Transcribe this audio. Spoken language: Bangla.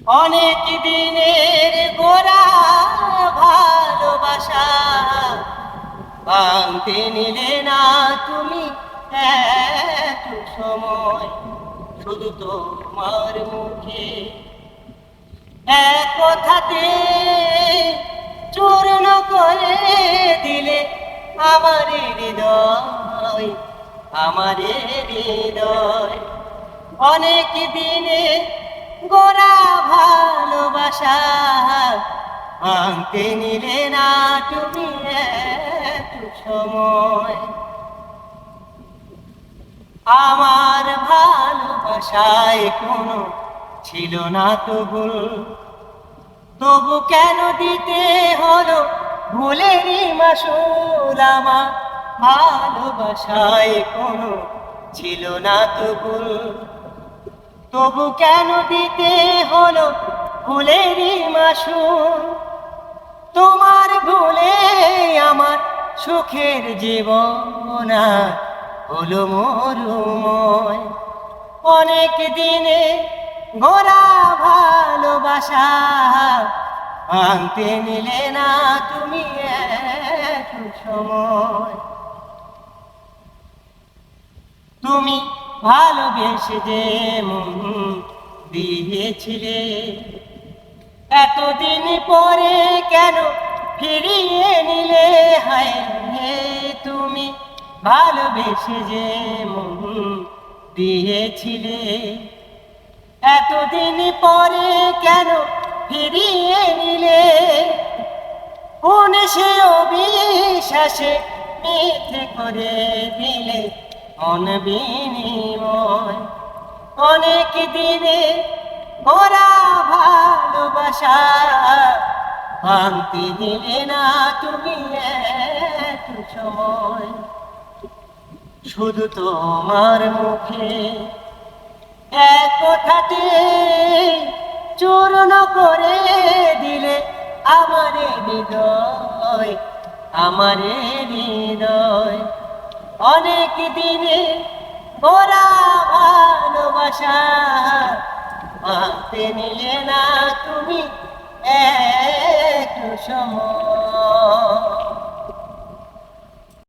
অনেক দিনের গোড়া ভালোবাসা ভাঙতে নিলে না তুমি একটু সময়। শুধু তোমার মুখে এক কথাতে চূর্ণ করে দিলে আমার হৃদয়, আমার হৃদয়। অনেক দিনে গোড়া ভালোবাসা ভাঙতে নিলে না তুমি একটু সময়। আমার ভালোবাসায় কোনো ছিল না তো ভুল, তবু কেন দিতে হলো ভুলেরই মাসুল। আমার ভালোবাসায় কোনো ছিল না তো ভুল, তবু কেন দিতে হলো ভুলেরই মাসুল। তোমার ভুলে আমার সুখের জীবন হলো মরুময়। অনেক দিনে গোড়া ভালোবাসা ভাঙতে নিলে না তুমি একটু সময়। তুমি ভালোবেসে যে মন দিয়েছিলে, এতদিন পরে কেন ফিরিয়ে নিলে? হায় তুমি ভালোবেসে যে মন দিয়েছিলে, এতদিন পরে কেন ফিরিয়ে নিলে? কোন সে অবিশ্বাসে মিথ্যে করে দিলে মন বিনিময়। অনেক দিনে গোড়া ভালোবাসা ভাঙতে দিলে না তুমি একটু সময়। শুধু তোমার মুখে এক কথাতে চূর্ণ করে দিলে আমার হৃদয়, আমার হৃদয়। অনেক দিনে গোড়া ভালোবাসা ভাঙতে নিলে না তুমি একটু সময়।